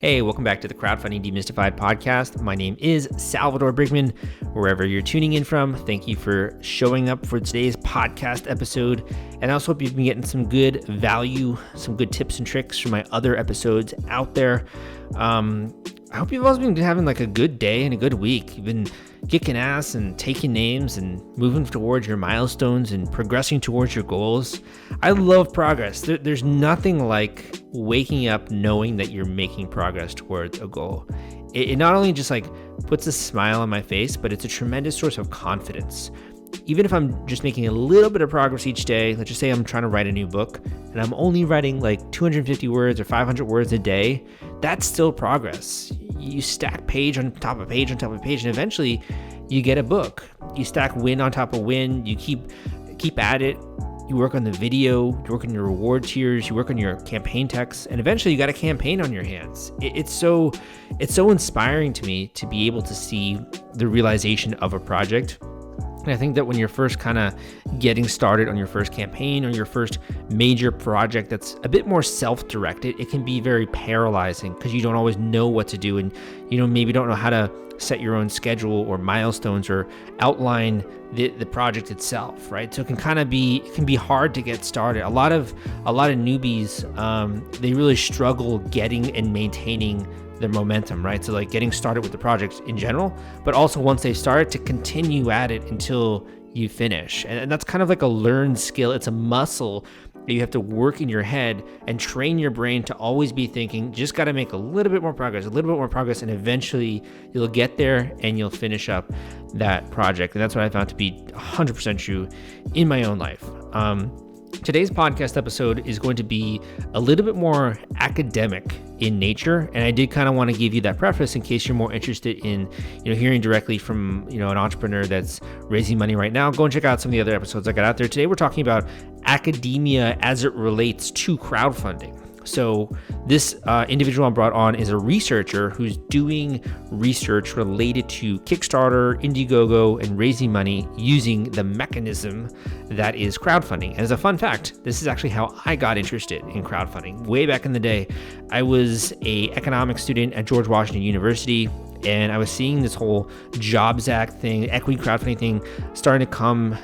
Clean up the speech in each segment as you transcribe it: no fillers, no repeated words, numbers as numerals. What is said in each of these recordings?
Hey, welcome back to the Crowdfunding Demystified podcast. My name is Salvador Briggman. Wherever you're tuning in from, thank you for showing up for today's podcast episode. And I also hope you've been getting some good value, some good tips and tricks from my other episodes out there. I hope you've also been having like a good day and a good week. You've been kicking ass and taking names and moving towards your milestones and progressing towards your goals. I love progress. There's nothing like waking up knowing that you're making progress towards a goal. It not only just like puts a smile on my face, but it's a tremendous source of confidence. Even if I'm just making a little bit of progress each day, let's just say I'm trying to write a new book and I'm only writing like 250 words or 500 words a day, that's still progress. You stack page on top of page on top of page, and eventually you get a book. You stack win on top of win. You keep at it. You work on the video, you work on your reward tiers, you work on your campaign text, and eventually you got a campaign on your hands. It's so inspiring to me to be able to see the realization of a project. And I think that when you're first kind of getting started on your first campaign or your first major project that's a bit more self-directed, it can be very paralyzing because you don't always know what to do, and maybe don't know how to set your own schedule or milestones or outline the project itself, right? So it can be hard to get started. A lot of newbies, they really struggle getting and maintaining their momentum, right? So like getting started with the project in general, but also once they start to continue at it until you finish. And that's kind of like a learned skill. It's a muscle that you have to work in your head and train your brain to always be thinking, just got to make a little bit more progress, and eventually you'll get there and you'll finish up that project. And that's what I found to be 100% true in my own life. Today's podcast episode is going to be a little bit more academic in nature, and I did kind of want to give you that preface in case you're more interested in hearing directly from an entrepreneur that's raising money right now. Go and check out some of the other episodes I got out there. Today we're talking about academia as it relates to crowdfunding. So this individual I brought on is a researcher who's doing research related to Kickstarter, Indiegogo, and raising money using the mechanism that is crowdfunding. And as a fun fact, this is actually how I got interested in crowdfunding. Way back in the day, I was an economics student at George Washington University, and I was seeing this whole Jobs Act thing, equity crowdfunding thing starting to come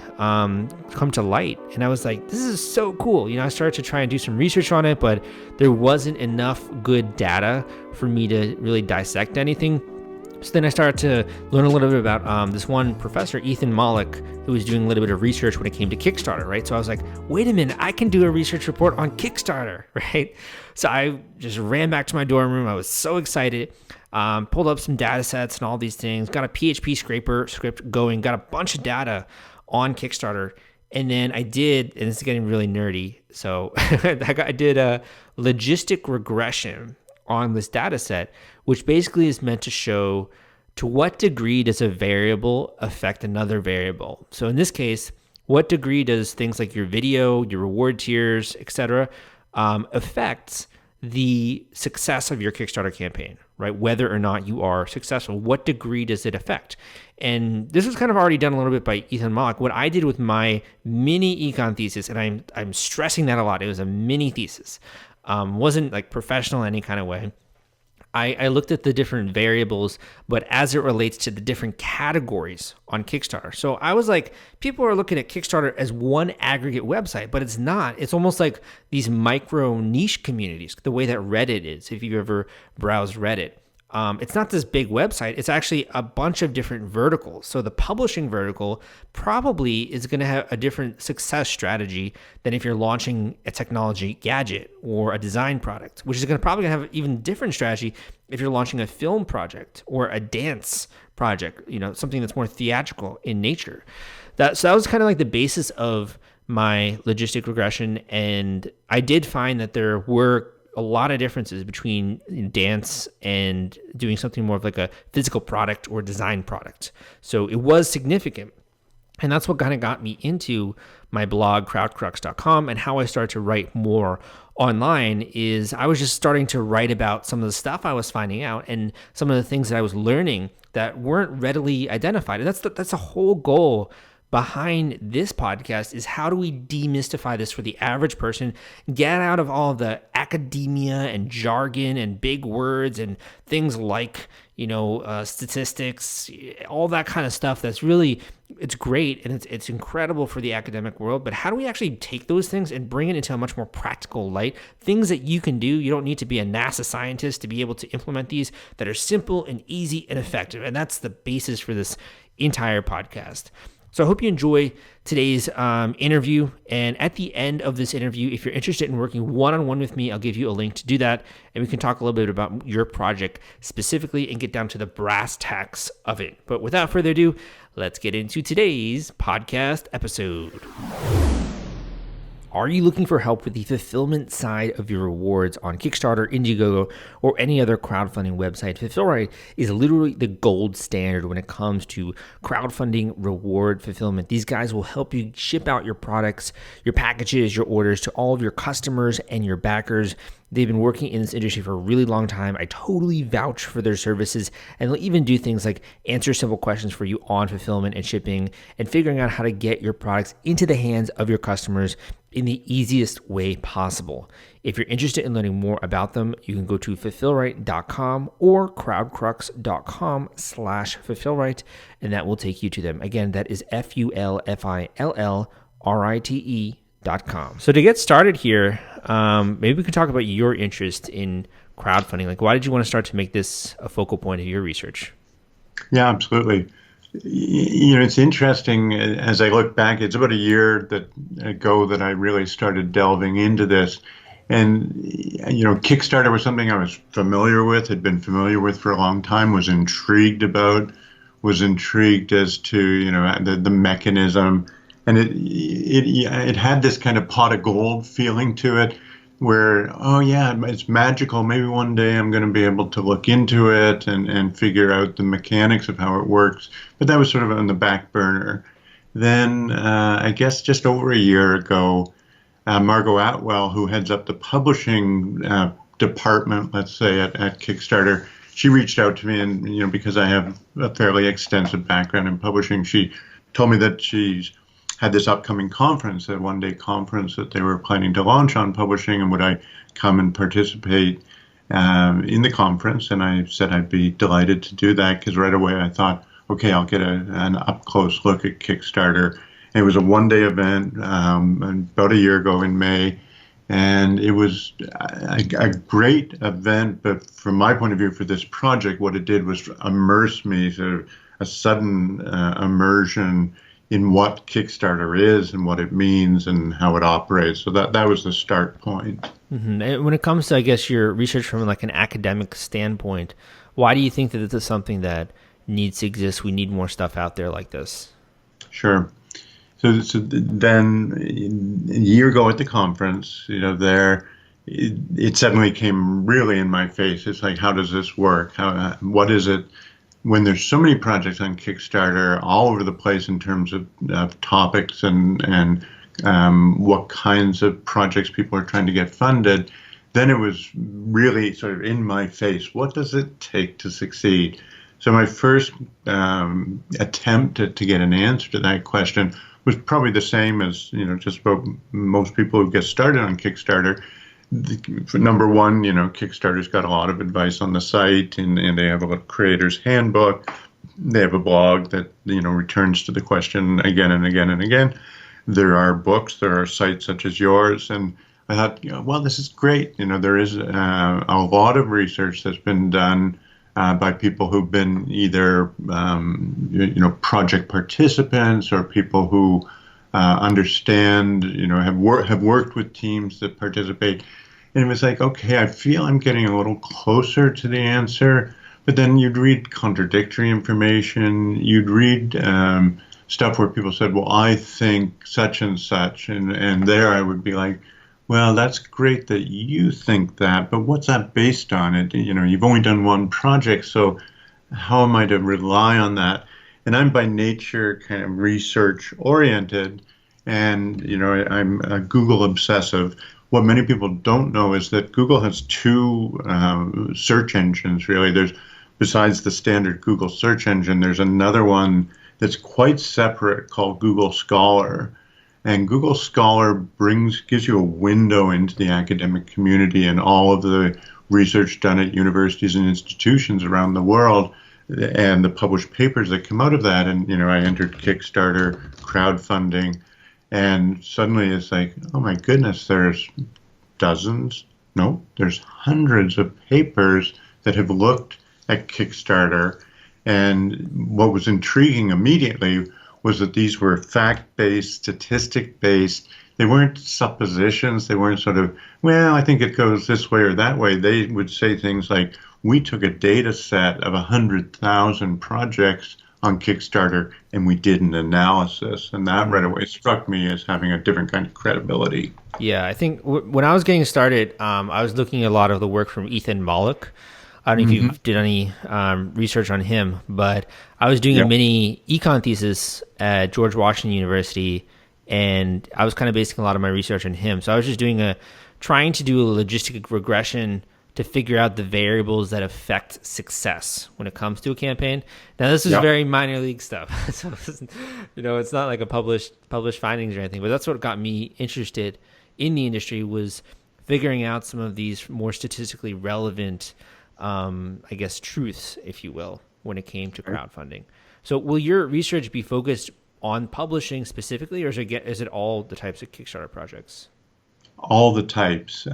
to light. And I was like, this is so cool. I started to try and do some research on it, but there wasn't enough good data for me to really dissect anything. So then I started to learn a little bit about this one professor, Ethan Mollick, who was doing a little bit of research when it came to Kickstarter, right? So I was like, wait a minute, I can do a research report on Kickstarter, right? So I just ran back to my dorm room. I was so excited. Pulled up some data sets and all these things, got a PHP scraper script going, got a bunch of data on Kickstarter. And then I did, and this is getting really nerdy, so I did a logistic regression on this data set, which basically is meant to show to what degree does a variable affect another variable. So in this case, what degree does things like your video, your reward tiers, etc., affect the success of your Kickstarter campaign, right? Whether or not you are successful, what degree does it affect? And this was kind of already done a little bit by Ethan Mollick. What I did with my mini econ thesis, and I'm stressing that a lot, it was a mini thesis, wasn't like professional in any kind of way. I looked at the different variables, but as it relates to the different categories on Kickstarter. So I was like, people are looking at Kickstarter as one aggregate website, but it's not. It's almost like these micro niche communities, the way that Reddit is, if you've ever browsed Reddit. It's not this big website. It's actually a bunch of different verticals. So the publishing vertical probably is going to have a different success strategy than if you're launching a technology gadget or a design product, which is probably going to have an even different strategy if you're launching a film project or a dance project, something that's more theatrical in nature. So that was kind of like the basis of my logistic regression. And I did find that there were a lot of differences between dance and doing something more of like a physical product or design product. So it was significant. And that's what kind of got me into my blog, crowdcrux.com, and how I started to write more online is I was just starting to write about some of the stuff I was finding out and some of the things that I was learning that weren't readily identified. And that's the whole goal behind this podcast is how do we demystify this for the average person, get out of all the academia and jargon and big words and things like, statistics, all that kind of stuff that's really, it's great and it's incredible for the academic world, but how do we actually take those things and bring it into a much more practical light? Things that you can do. You don't need to be a NASA scientist to be able to implement these, that are simple and easy and effective. And that's the basis for this entire podcast. So I hope you enjoy today's interview. And at the end of this interview, if you're interested in working one-on-one with me, I'll give you a link to do that. And we can talk a little bit about your project specifically and get down to the brass tacks of it. But without further ado, let's get into today's podcast episode. Are you looking for help with the fulfillment side of your rewards on Kickstarter, Indiegogo, or any other crowdfunding website? Fulfillrite is literally the gold standard when it comes to crowdfunding reward fulfillment. These guys will help you ship out your products, your packages, your orders to all of your customers and your backers. They've been working in this industry for a really long time. I totally vouch for their services, and they'll even do things like answer simple questions for you on fulfillment and shipping and figuring out how to get your products into the hands of your customers in the easiest way possible. If you're interested in learning more about them, you can go to fulfillrite.com or crowdcrux.com/fulfillrite, and that will take you to them. Again, that is FULFILLRITE.com. So to get started here, maybe we could talk about your interest in crowdfunding. Like, why did you want to start to make this a focal point of your research? Yeah, absolutely. It's interesting as I look back, it's about a year ago that I really started delving into this. And, Kickstarter was something I was familiar with, had been familiar with for a long time, was intrigued as to, the mechanism. And it had this kind of pot of gold feeling to it where, oh yeah, it's magical. Maybe one day I'm going to be able to look into it and figure out the mechanics of how it works. But that was sort of on the back burner. Then I guess just over a year ago, Margot Atwell, who heads up the publishing department, let's say, at Kickstarter, she reached out to me and, because I have a fairly extensive background in publishing, she told me that she's had this upcoming conference, a one-day conference that they were planning to launch on publishing, and would I come and participate in the conference? And I said I'd be delighted to do that, because right away I thought, okay, I'll get an up-close look at Kickstarter. And it was a one-day event about a year ago in May, and it was a great event. But from my point of view for this project, what it did was immerse me, sort of a sudden immersion in what Kickstarter is and what it means and how it operates. So that was the start point. Mm-hmm. And when it comes to, I guess, your research from like an academic standpoint, why do you think that this is something that needs to exist? We need more stuff out there like this. Sure. So then a year ago at the conference, it suddenly came really in my face. It's like, how does this work? What is it? When there's so many projects on Kickstarter all over the place in terms of topics and what kinds of projects people are trying to get funded, then it was really sort of in my face. What does it take to succeed? So my first attempt to get an answer to that question was probably the same as, just about most people who get started on Kickstarter. For number one, Kickstarter's got a lot of advice on the site, and they have a creator's handbook. They have a blog that, returns to the question again and again and again. There are books, there are sites such as yours. And I thought, well, this is great. There is a lot of research that's been done by people who've been either, project participants or people who understand, have worked with teams that participate. And it was like, okay, I feel I'm getting a little closer to the answer. But then you'd read contradictory information. You'd read stuff where people said, well, I think such and such. And there I would be like, well, that's great that you think that, but what's that based on? You've only done one project, so how am I to rely on that? And I'm by nature kind of research oriented, and I'm a Google obsessive. What many people don't know is that Google has two search engines, really. Besides the standard Google search engine, there's another one that's quite separate called Google Scholar. And Google Scholar gives you a window into the academic community and all of the research done at universities and institutions around the world and the published papers that come out of that. And, I entered Kickstarter, crowdfunding, and suddenly it's like, oh my goodness, there's there's hundreds of papers that have looked at Kickstarter. And what was intriguing immediately was that these were fact-based, statistic-based. They weren't suppositions. They weren't sort of, well, I think it goes this way or that way. They would say things like, we took a data set of 100,000 projects on Kickstarter and we did an analysis. And that right away struck me as having a different kind of credibility. Yeah, I think when I was getting started, I was looking at a lot of the work from Ethan Mollick. I don't know if you did any research on him, but I was doing a mini econ thesis at George Washington University, and I was kind of basing a lot of my research on him. So I was just trying to do a logistic regression to figure out the variables that affect success when it comes to a campaign. Now, this is very minor league stuff, so it's not like a published findings or anything. But that's what got me interested in the industry, was figuring out some of these more statistically relevant truths, if you will, when it came to crowdfunding. So will your research be focused on publishing specifically, or is it all the types of Kickstarter projects? All the types.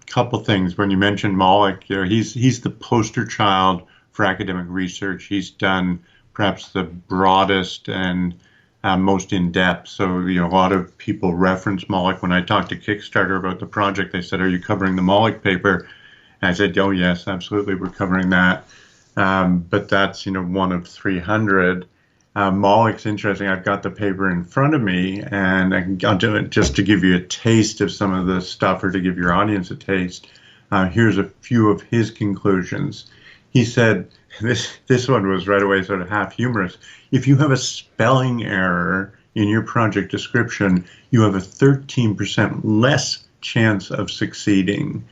Couple things. When you mentioned Mollick, he's the poster child for academic research. He's done perhaps the broadest and most in-depth. So, a lot of people reference Mollick. When I talked to Kickstarter about the project, they said, are you covering the Mollick paper? And I said, oh, yes, absolutely, we're covering that. But that's, one of 300. Mollick's interesting. I've got the paper in front of me, and I'll do it just to give you a taste of some of the stuff, or to give your audience a taste. Here's a few of his conclusions. He said, this one was right away sort of half humorous. If you have a spelling error in your project description, you have a 13% less chance of succeeding.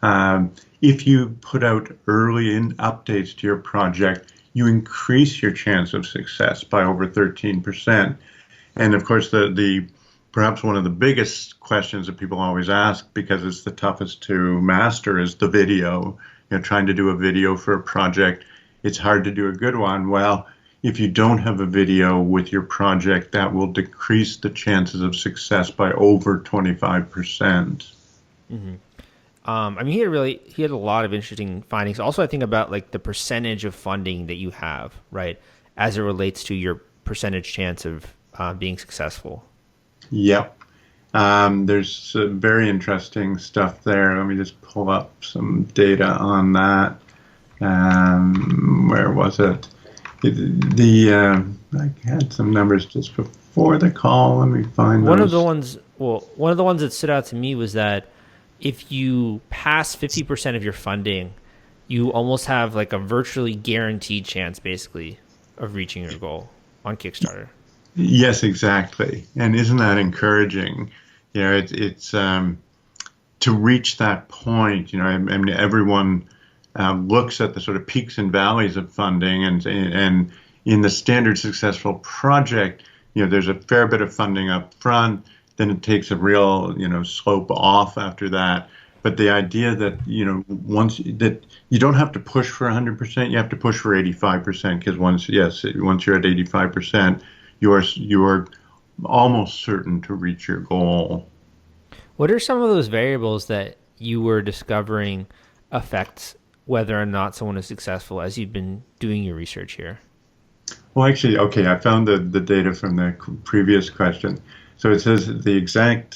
If you put out early updates to your project, you increase your chance of success by over 13%. And of course, the perhaps one of the biggest questions that people always ask, because it's the toughest to master, is the video. Trying to do a video for a project, it's hard to do a good one. Well, if you don't have a video with your project, that will decrease the chances of success by over 25%. Mm-hmm. He had a lot of interesting findings. Also, I think about like the percentage of funding that you have, right, as it relates to your percentage chance of being successful. Yep. There's very interesting stuff there. Let me just pull up some data on that. Where was it? I had some numbers just before the call. Let me find one of the ones that stood out to me was that if you pass 50% of your funding, you almost have like a virtually guaranteed chance, basically, of reaching your goal on Kickstarter. Yes, exactly. And isn't that encouraging? It's to reach that point. I mean, everyone looks at the sort of peaks and valleys of funding, and in the standard successful project, there's a fair bit of funding up front. Then it takes a real, slope off after that. But the idea that, once that you don't have to push for 100%, you have to push for 85%, because once you're at 85%, you are almost certain to reach your goal. What are some of those variables that you were discovering affect whether or not someone is successful as you've been doing your research here? Well, actually, okay, I found the data from the previous question. So it says the exact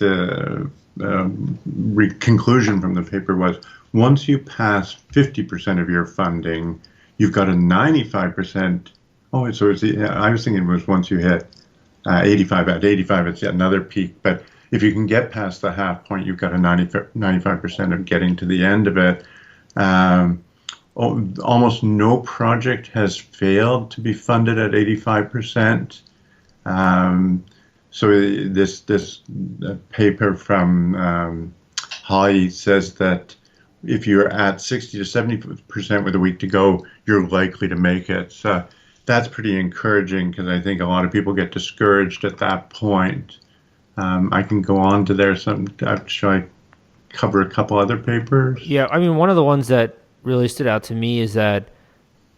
conclusion from the paper was, once you pass 50% of your funding, you've got a 95%. Oh, so I was thinking it was once you hit 85. At 85, it's another peak. But if you can get past the half point, you've got a 95% of getting to the end of it. Almost no project has failed to be funded at 85%. So this paper from Holly says that if you're at 60 to 70% with a week to go, you're likely to make it. So That's pretty encouraging because I think a lot of people get discouraged at that point. I can go on to there. Should I cover a couple other papers? Yeah, I mean, one of the ones that really stood out to me is that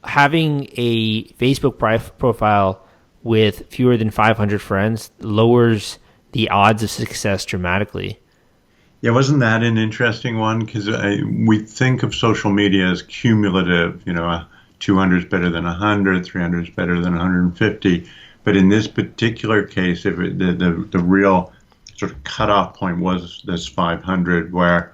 having a Facebook profile with fewer than 500 friends lowers the odds of success dramatically. Yeah, wasn't that an interesting one? Because we think of social media as cumulative. 200 is better than 100, 300 is better than 150. But in this particular case, the real sort of cutoff point was this 500, where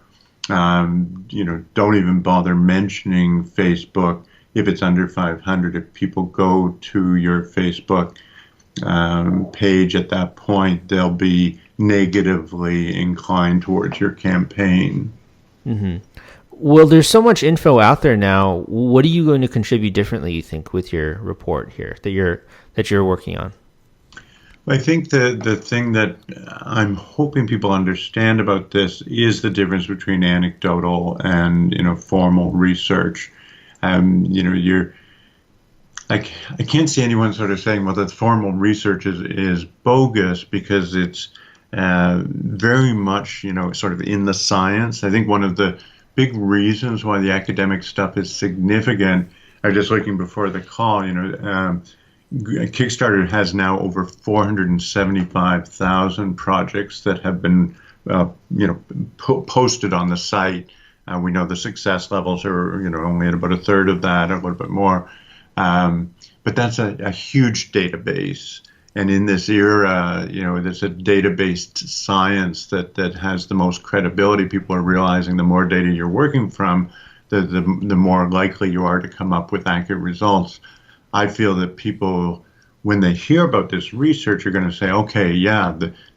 don't even bother mentioning Facebook if it's under 500. If people go to your Facebook page at that point, they'll be negatively inclined towards your campaign. Mm-hmm. Well, there's so much info out there now. What are you going to contribute differently, you think, with your report here that you're working on? I think the thing that I'm hoping people understand about this is the difference between anecdotal and formal research. I can't see anyone sort of saying, well, that formal research is bogus because it's very much sort of in the science. I think one of the big reasons why the academic stuff is significant. I was just looking before the call. Kickstarter has now over 475,000 projects that have been, posted on the site. We know the success levels are, only at about a third of that, a little bit more. But that's a huge database. And in this era, there's a data-based science that has the most credibility. People are realizing the more data you're working from, the more likely you are to come up with accurate results. I feel that people, when they hear about this research, are going to say, okay, yeah,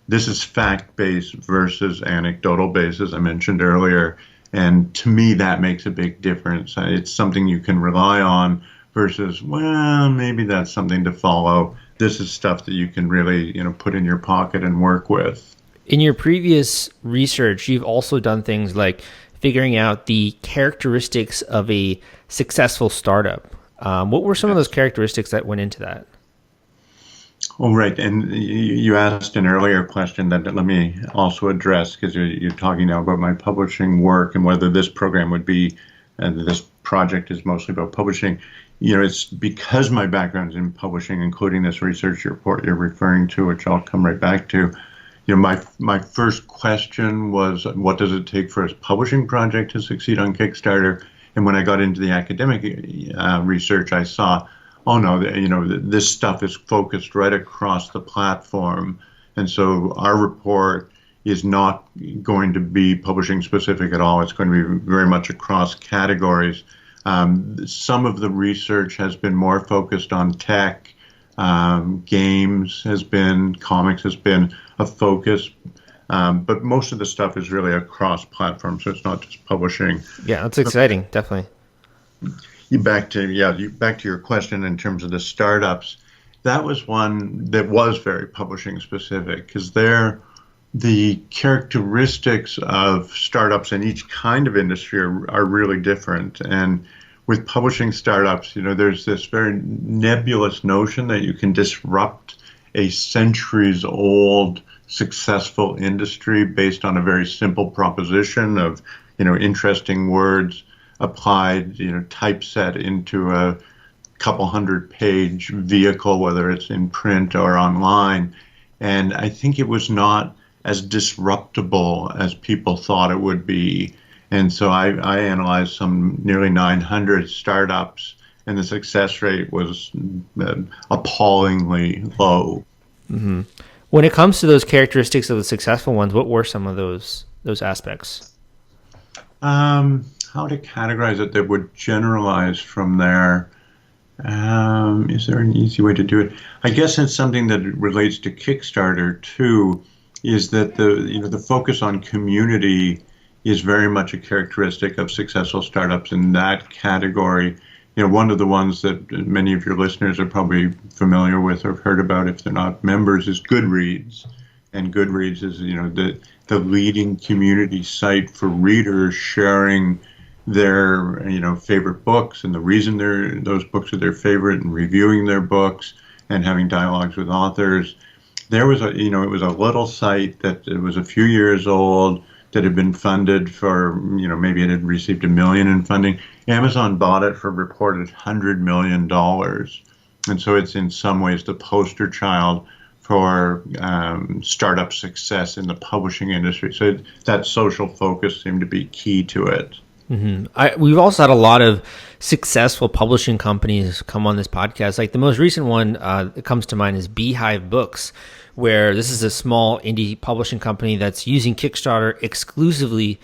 this is fact-based versus anecdotal-based, as I mentioned earlier. And to me, that makes a big difference. It's something you can rely on versus, well, maybe that's something to follow. This is stuff that you can really, put in your pocket and work with. In your previous research, you've also done things like figuring out the characteristics of a successful startup. What were some of those characteristics that went into that? Oh, right. And you asked an earlier question that let me also address, because you're talking now about my publishing work and whether this program would be, and this project is mostly about publishing. It's because my background is in publishing, including this research report you're referring to, which I'll come right back to. My first question was, what does it take for a publishing project to succeed on Kickstarter? And when I got into the academic research, I saw, oh no, this stuff is focused right across the platform. And so our report is not going to be publishing specific at all. It's going to be very much across categories. Some of the research has been more focused on tech. Games has been, comics has been a focus. But most of the stuff is really across platforms, so it's not just publishing. Yeah, that's exciting, definitely. Back to your question in terms of the startups. That was one that was very publishing specific, because the characteristics of startups in each kind of industry are really different. And with publishing startups, there's this very nebulous notion that you can disrupt a centuries-old successful industry based on a very simple proposition of, interesting words applied, typeset into a couple 100-page vehicle, whether it's in print or online. And I think it was not as disruptable as people thought it would be. And so I analyzed some nearly 900 startups, and the success rate was appallingly low. Mm-hmm. When it comes to those characteristics of the successful ones, what were some of those aspects? How to categorize it that would generalize from there? Is there an easy way to do it? I guess it's something that relates to Kickstarter too, is that the focus on community is very much a characteristic of successful startups in that category. One of the ones that many of your listeners are probably familiar with or have heard about if they're not members is Goodreads. And Goodreads is, the leading community site for readers sharing their favorite books and the reason those books are their favorite, and reviewing their books and having dialogues with authors. There was it was a little site that it was a few years old that had been funded for, maybe it had received $1 million in funding. Amazon bought it for reported $100 million. And so it's in some ways the poster child for startup success in the publishing industry. So that social focus seemed to be key to it. Mm-hmm. We've also had a lot of successful publishing companies come on this podcast. Like the most recent one that comes to mind is Beehive Books, where this is a small indie publishing company that's using Kickstarter exclusively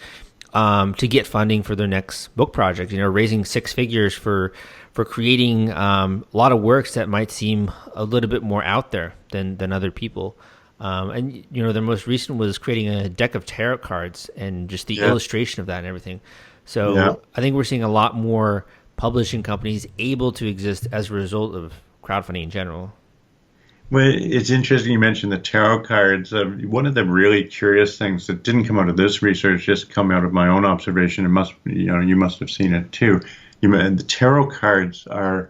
to get funding for their next book project. Raising six figures for creating a lot of works that might seem a little bit more out there than other people. And their most recent was creating a deck of tarot cards and just the illustration of that and everything. So I think we're seeing a lot more publishing companies able to exist as a result of crowdfunding in general. Well, it's interesting you mentioned the tarot cards. One of the really curious things that didn't come out of this research, just come out of my own observation, you must have seen it too. The tarot cards are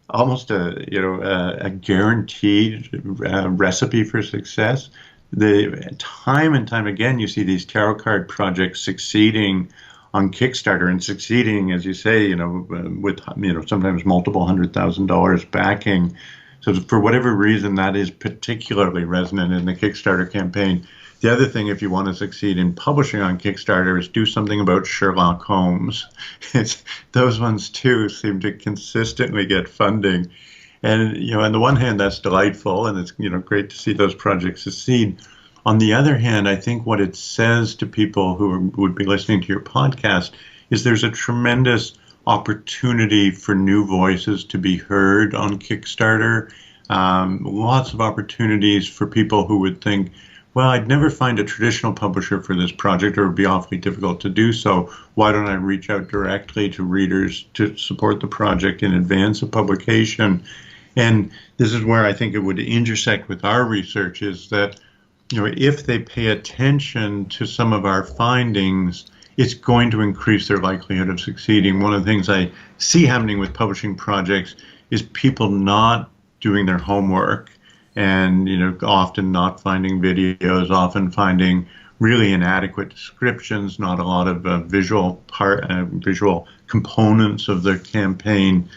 almost a guaranteed recipe for success. Time and time again, you see these tarot card projects succeeding on Kickstarter and succeeding, as you say, with sometimes multiple $100,000 backing. So for whatever reason, that is particularly resonant in the Kickstarter campaign. The other thing, if you want to succeed in publishing on Kickstarter, is do something about Sherlock Holmes. Those ones too seem to consistently get funding. And, on the one hand, that's delightful, and it's, great to see those projects succeed. On the other hand, I think what it says to people who would be listening to your podcast is there's a tremendous opportunity for new voices to be heard on Kickstarter. Lots of opportunities for people who would think, well, I'd never find a traditional publisher for this project, or it would be awfully difficult to do so. Why don't I reach out directly to readers to support the project in advance of publication? And this is where I think it would intersect with our research, is that, if they pay attention to some of our findings, it's going to increase their likelihood of succeeding. One of the things I see happening with publishing projects is people not doing their homework, and often not finding videos, often finding really inadequate descriptions, not a lot of visual components of their campaign.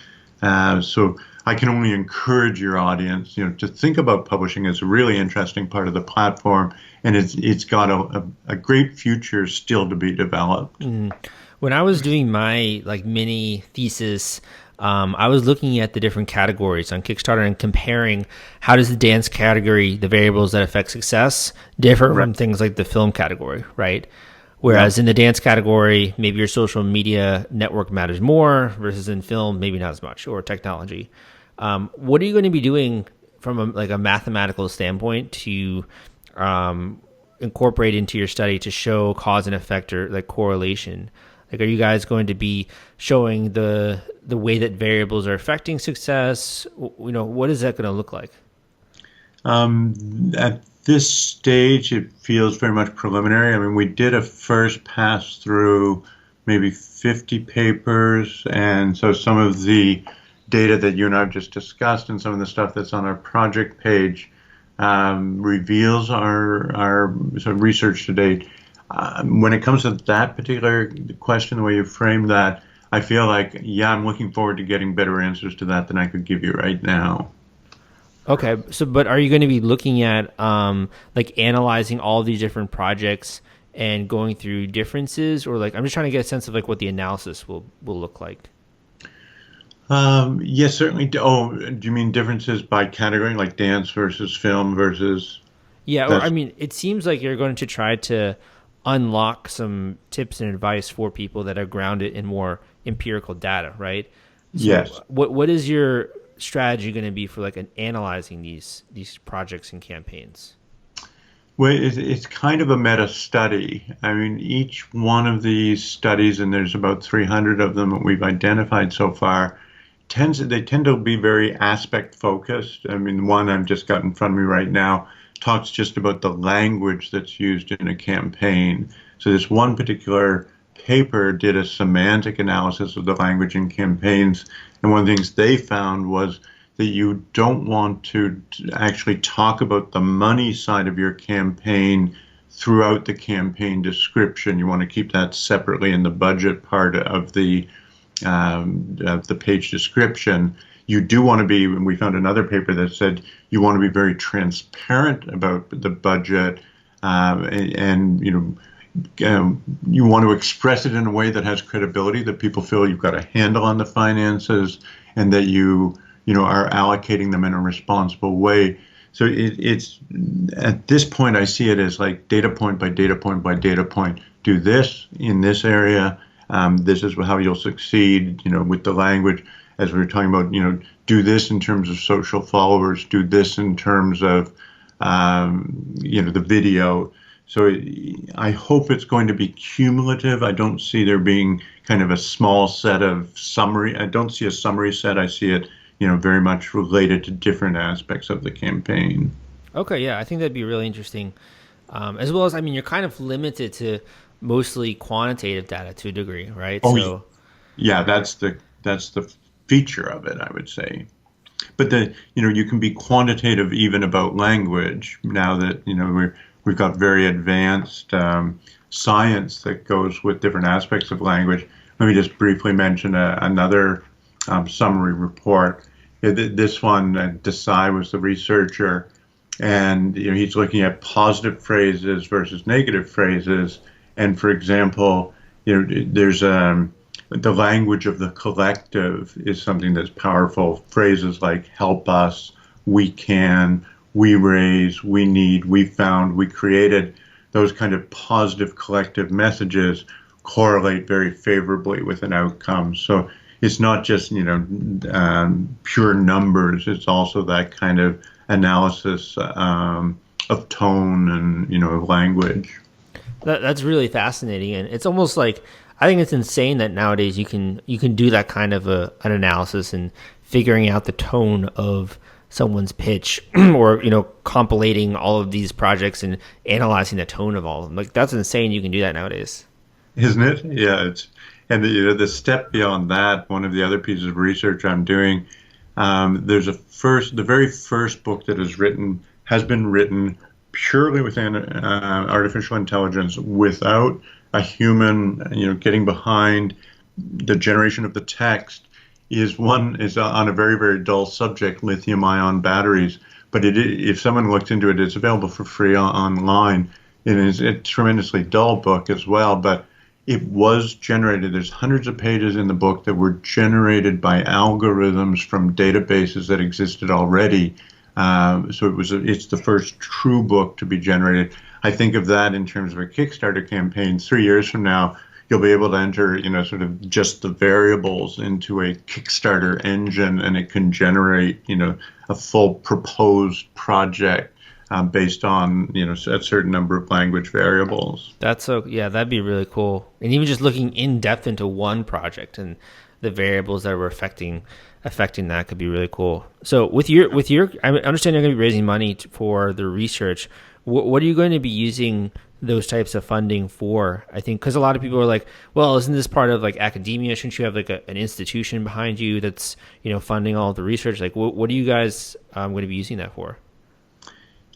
So I can only encourage your audience, to think about publishing as a really interesting part of the platform, and it's got a great future still to be developed. When I was doing my mini thesis, I was looking at the different categories on Kickstarter and comparing how does the dance category, the variables that affect success, differ from things like the film category, right? Whereas in the dance category, maybe your social media network matters more, versus in film, maybe not as much, or technology. What are you going to be doing from a mathematical standpoint to incorporate into your study to show cause and effect, or correlation? Are you guys going to be showing the way that variables are affecting success? What is that going to look like? At this stage, it feels very much preliminary. I mean, we did a first pass through maybe 50 papers, and so some of the data that you and I have just discussed and some of the stuff that's on our project page reveals our sort of research to date. When it comes to that particular question, the way you framed that, I feel like, I'm looking forward to getting better answers to that than I could give you right now. Okay, but are you going to be looking at analyzing all these different projects and going through differences, or I'm just trying to get a sense of what the analysis will look like? Yes, certainly. Oh, do you mean differences by category, like dance versus film versus? Yeah, it seems like you're going to try to unlock some tips and advice for people that are grounded in more empirical data, right? So yes. What is your strategy going to be for analyzing these projects and campaigns? Well, it's kind of a meta study. I mean, each one of these studies, and there's about 300 of them that we've identified so far, tend to be very aspect focused. I mean, one I've just got in front of me right now talks just about the language that's used in a campaign. So this one particular paper did a semantic analysis of the language in campaigns, and one of the things they found was that you don't want to actually talk about the money side of your campaign throughout the campaign description. You want to keep that separately in the budget part of the page description. You do want to be, and we found another paper that said you want to be very transparent about the budget, and you want to express it in a way that has credibility, that people feel you've got a handle on the finances, and that you are allocating them in a responsible way. So it's at this point, I see it as like data point by data point by data point. Do this in this area. This is how you'll succeed, with the language, as we were talking about, do this in terms of social followers, do this in terms of, the video. So I hope it's going to be cumulative. I don't see there being kind of a small set of summary. I don't see a summary set. I see it, very much related to different aspects of the campaign. Okay, yeah, I think that'd be really interesting. As well as, you're kind of limited to mostly quantitative data to a degree, right? Oh, so yeah, that's the feature of it, I would say. But you can be quantitative even about language now that we've got very advanced science that goes with different aspects of language. Let me just briefly mention another summary report. This one, Desai was the researcher, and he's looking at positive phrases versus negative phrases. And for example, there's the language of the collective is something that's powerful. Phrases like help us, we can, we raise, we need, we found, we created, those kind of positive collective messages correlate very favorably with an outcome. So it's not just, pure numbers. It's also that kind of analysis of tone and, of language. That's really fascinating. And it's almost like, I think it's insane that nowadays you can do that kind of an analysis and figuring out the tone of someone's pitch or, compilating all of these projects and analyzing the tone of all of them. Like, that's insane. You can do that nowadays. Isn't it? Yeah. And the step beyond that, one of the other pieces of research I'm doing, there's the very first book that has been written purely within artificial intelligence without a human, getting behind the generation of the text is on a very, very dull subject, lithium-ion batteries. But if someone looks into it, it's available for free online. It is a tremendously dull book as well, but it was generated. There's hundreds of pages in the book that were generated by algorithms from databases that existed already. So it's the first true book to be generated. I think of that in terms of a Kickstarter campaign. 3 years from now, you'll be able to enter, sort of just the variables into a Kickstarter engine, and it can generate, a full proposed project based on, a certain number of language variables. That'd be really cool. And even just looking in depth into one project and the variables that were affecting that could be really cool. So with your, I understand you're going to be raising money for the research. What are you going to be using those types of funding for? I think because a lot of people are like, well, isn't this part of like academia? Shouldn't you have like an institution behind you that's, funding all of the research? Like, what are you guys going to be using that for?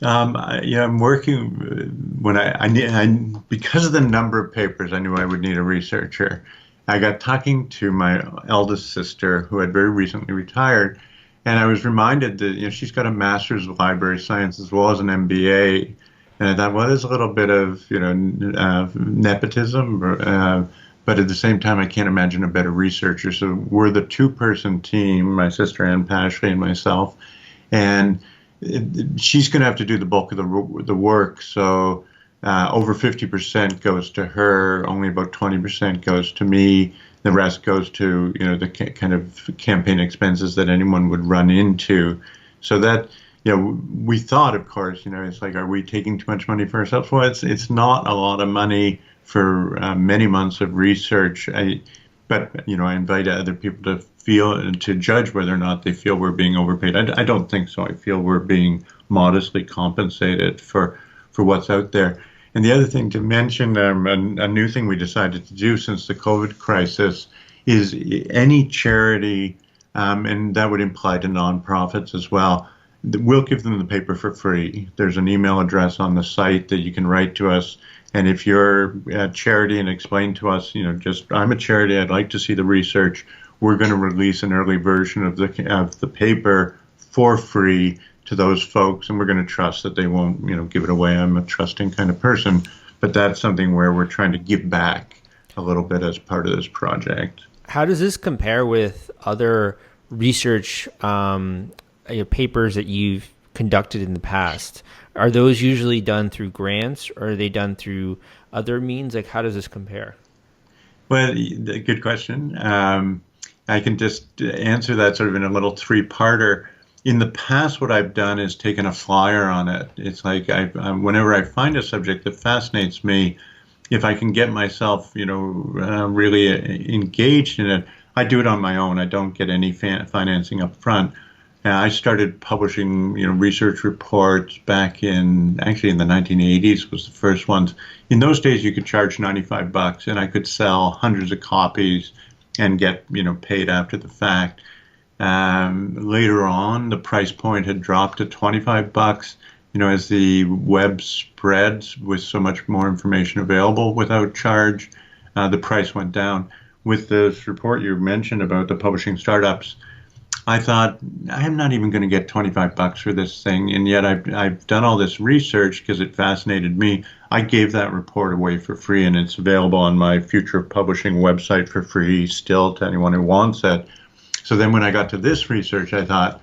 I'm working when I because of the number of papers, I knew I would need a researcher. I got talking to my eldest sister, who had very recently retired, and I was reminded that she's got a master's of library science as well as an MBA, and I thought, well, there's a little bit of nepotism, but at the same time, I can't imagine a better researcher. So we're the two-person team, my sister Ann Pashley and myself, and she's going to have to do the bulk of the work. So over 50% goes to her, only about 20% goes to me. The rest goes to the kind of campaign expenses that anyone would run into. So that we thought, of course, it's like, are we taking too much money for ourselves? Well, it's not a lot of money for many months of research. But I invite other people to judge whether or not they feel we're being overpaid. I don't think so. I feel we're being modestly compensated for what's out there. And the other thing to mention, a new thing we decided to do since the COVID crisis, is any charity, and that would imply to nonprofits as well, we'll give them the paper for free. There's an email address on the site that you can write to us. And if you're a charity and explain to us, just I'm a charity, I'd like to see the research, we're going to release an early version of the paper for free to those folks, and we're going to trust that they won't, give it away. I'm a trusting kind of person, but that's something where we're trying to give back a little bit as part of this project. How does this compare with other research papers that you've conducted in the past? Are those usually done through grants, or are they done through other means? Like, how does this compare? Well, good question. I can just answer that sort of in a little three-parter. In the past, what I've done is taken a flyer on it. It's like whenever I find a subject that fascinates me, if I can get myself, really engaged in it, I do it on my own. I don't get any financing up front. I started publishing, research reports back in the 1980s was the first ones. In those days, you could charge $95 and I could sell hundreds of copies and get, paid after the fact. Later on, the price point had dropped to $25. As the web spreads with so much more information available without charge, the price went down. With this report you mentioned about the publishing startups, I thought, I'm not even going to get $25 for this thing, and yet I've done all this research because it fascinated me. I gave that report away for free, and it's available on my Future of Publishing website for free still to anyone who wants it. So then when I got to this research, I thought,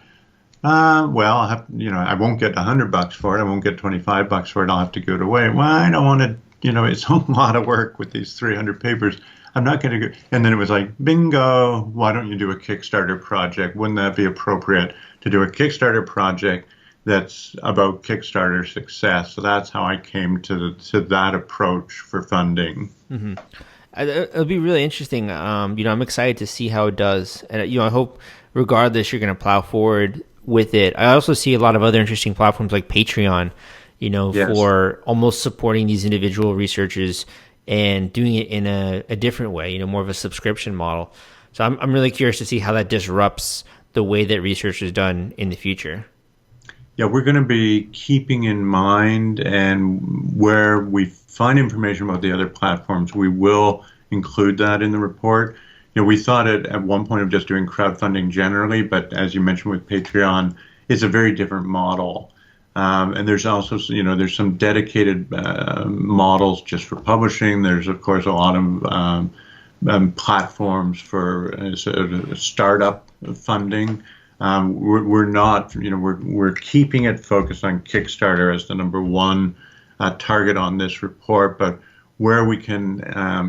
well, I'll have, I won't get $100 for it. I won't get $25 for it. I'll have to give it away. Well, I don't want to, it's a lot of work with these 300 papers. I'm not going to go. And then it was like, bingo, why don't you do a Kickstarter project? Wouldn't that be appropriate to do a Kickstarter project that's about Kickstarter success? So that's how I came to that approach for funding. Mm-hmm. It'll be really interesting. I'm excited to see how it does. And, I hope regardless, you're going to plow forward with it. I also see a lot of other interesting platforms like Patreon, yes, for almost supporting these individual researchers and doing it in a different way, more of a subscription model. So I'm really curious to see how that disrupts the way that research is done in the future. Yeah, we're going to be keeping in mind, and where we find information about the other platforms, we will include that in the report. We thought at one point of just doing crowdfunding generally, but as you mentioned with Patreon, it's a very different model. And there's also, there's some dedicated models just for publishing. There's, of course, a lot of platforms for startup funding. We're not, we're keeping it focused on Kickstarter as the number one target on this report, but where we can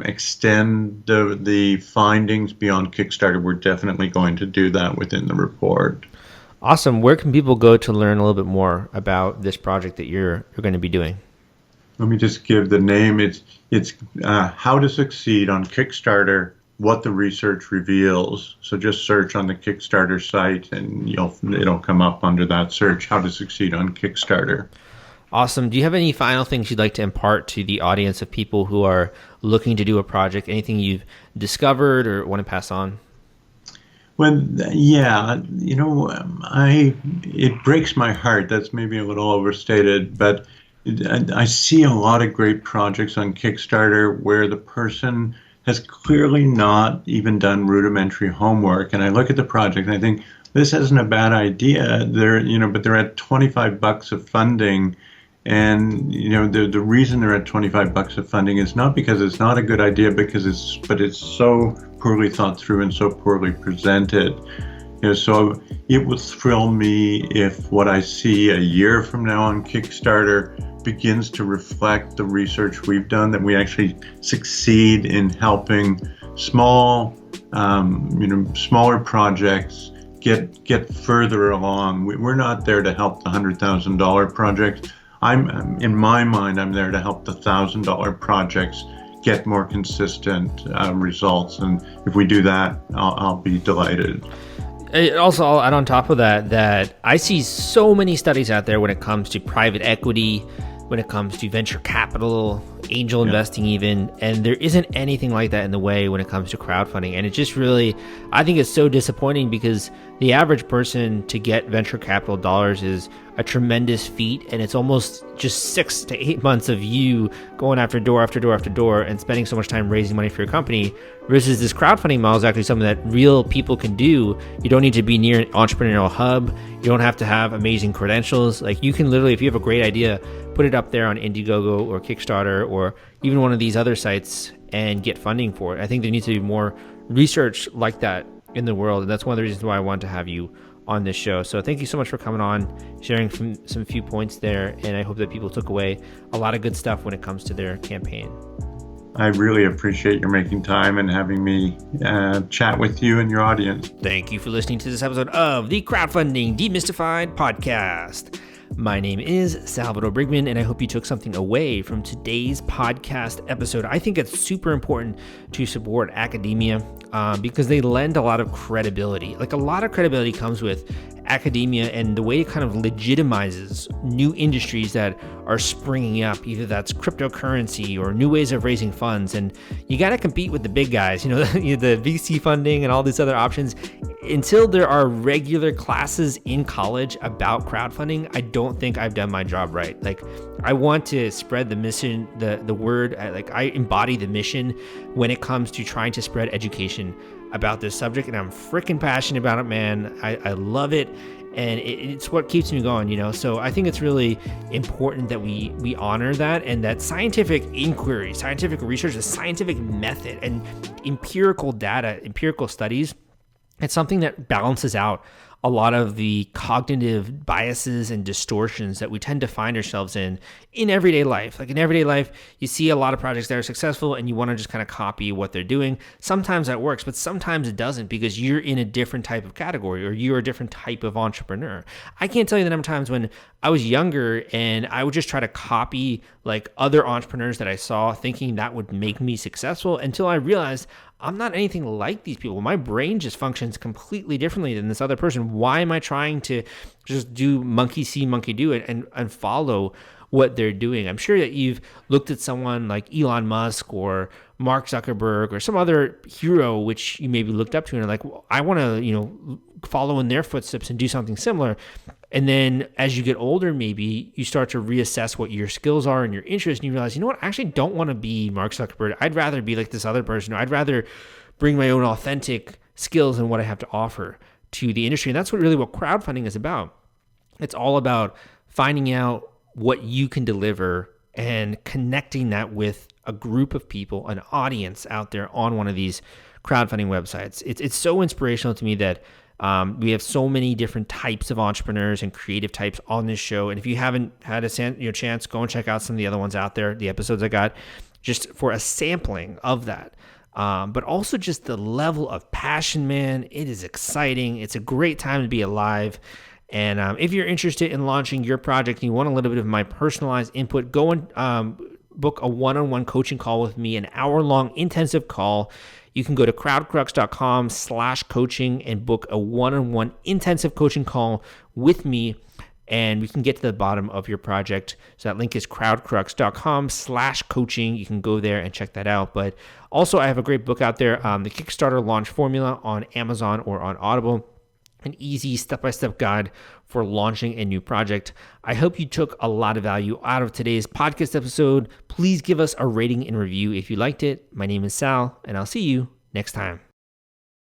extend the findings beyond Kickstarter, we're definitely going to do that within the report. Awesome. Where can people go to learn a little bit more about this project that you're going to be doing? Let me just give the name. It's How to Succeed on Kickstarter, What the Research Reveals. So just search on the Kickstarter site and it'll come up under that search, How to Succeed on Kickstarter. Awesome. Do you have any final things you'd like to impart to the audience of people who are looking to do a project? Anything you've discovered or want to pass on? Well, yeah, it breaks my heart. That's maybe a little overstated, but I see a lot of great projects on Kickstarter where the person has clearly not even done rudimentary homework. And I look at the project and I think, this isn't a bad idea. But they're at $25 of funding. And the reason they're at $25 of funding is not because it's not a good idea, but it's so poorly thought through and so poorly presented. So it would thrill me if what I see a year from now on Kickstarter begins to reflect the research we've done, that we actually succeed in helping smaller projects get further along. We're not there to help the $100,000 project. In my mind, I'm there to help the $1,000 projects get more consistent results. And if we do that, I'll be delighted. Also, I'll add on top of that I see so many studies out there when it comes to private equity, when it comes to venture capital, angel investing even, and there isn't anything like that in the way when it comes to crowdfunding. And it just really, I think it's so disappointing because the average person to get venture capital dollars is a tremendous feat, and it's almost just 6 to 8 months of you going after door after door after door and spending so much time raising money for your company, versus this crowdfunding model is actually something that real people can do. You don't need to be near an entrepreneurial hub. You don't have to have amazing credentials. Like, you can literally, if you have a great idea, put it up there on Indiegogo or Kickstarter or even one of these other sites and get funding for it. I think there needs to be more research like that in the world, and that's one of the reasons why I wanted to have you on this show. So thank you so much for coming on, sharing some few points there, and I hope that people took away a lot of good stuff when it comes to their campaign. I really appreciate your making time and having me chat with you and your audience. Thank you for listening to this episode of the Crowdfunding Demystified podcast. My name is Salvador Briggman, and I hope you took something away from today's podcast episode. I think it's super important to support academia because they lend a lot of credibility. Like, a lot of credibility comes with academia and the way it kind of legitimizes new industries that are springing up, either that's cryptocurrency or new ways of raising funds. And you got to compete with the big guys, the VC funding and all these other options. Until there are regular classes in college about crowdfunding, I don't think I've done my job right. Like, I want to spread the mission, the word. I embody the mission when it comes to trying to spread education about this subject, and I'm freaking passionate about it, man. I love it, and it's what keeps me going, So I think it's really important that we honor that, and that scientific inquiry, scientific research, the scientific method, and empirical data, empirical studies, it's something that balances out a lot of the cognitive biases and distortions that we tend to find ourselves in everyday life. Like, in everyday life, you see a lot of projects that are successful and you want to just kind of copy what they're doing. Sometimes that works, but sometimes it doesn't because you're in a different type of category or you're a different type of entrepreneur. I can't tell you the number of times when I was younger and I would just try to copy like other entrepreneurs that I saw, thinking that would make me successful, until I realized I'm not anything like these people. My brain just functions completely differently than this other person. Why am I trying to just do monkey see, monkey do it and follow what they're doing? I'm sure that you've looked at someone like Elon Musk or Mark Zuckerberg or some other hero which you maybe looked up to and are like, well, I want to, follow in their footsteps and do something similar. And then as you get older, maybe you start to reassess what your skills are and your interests, and you realize, I actually don't want to be Mark Zuckerberg. I'd rather be like this other person. I'd rather bring my own authentic skills and what I have to offer to the industry. And that's what crowdfunding is about. It's all about finding out what you can deliver and connecting that with a group of people, an audience out there on one of these crowdfunding websites. It's so inspirational to me that we have so many different types of entrepreneurs and creative types on this show. And if you haven't had a chance, go and check out some of the other ones out there, the episodes I got, just for a sampling of that. But also just the level of passion, man. It is exciting. It's a great time to be alive. And if you're interested in launching your project and you want a little bit of my personalized input, go and book a one-on-one coaching call with me, an hour-long intensive call. You can go to crowdcrux.com/coaching and book a one-on-one intensive coaching call with me, and we can get to the bottom of your project. So that link is crowdcrux.com/coaching. You can go there and check that out. But also, I have a great book out there, the Kickstarter Launch Formula, on Amazon or on Audible. An easy step-by-step guide for launching a new project. I hope you took a lot of value out of today's podcast episode. Please give us a rating and review if you liked it. My name is Sal, and I'll see you next time.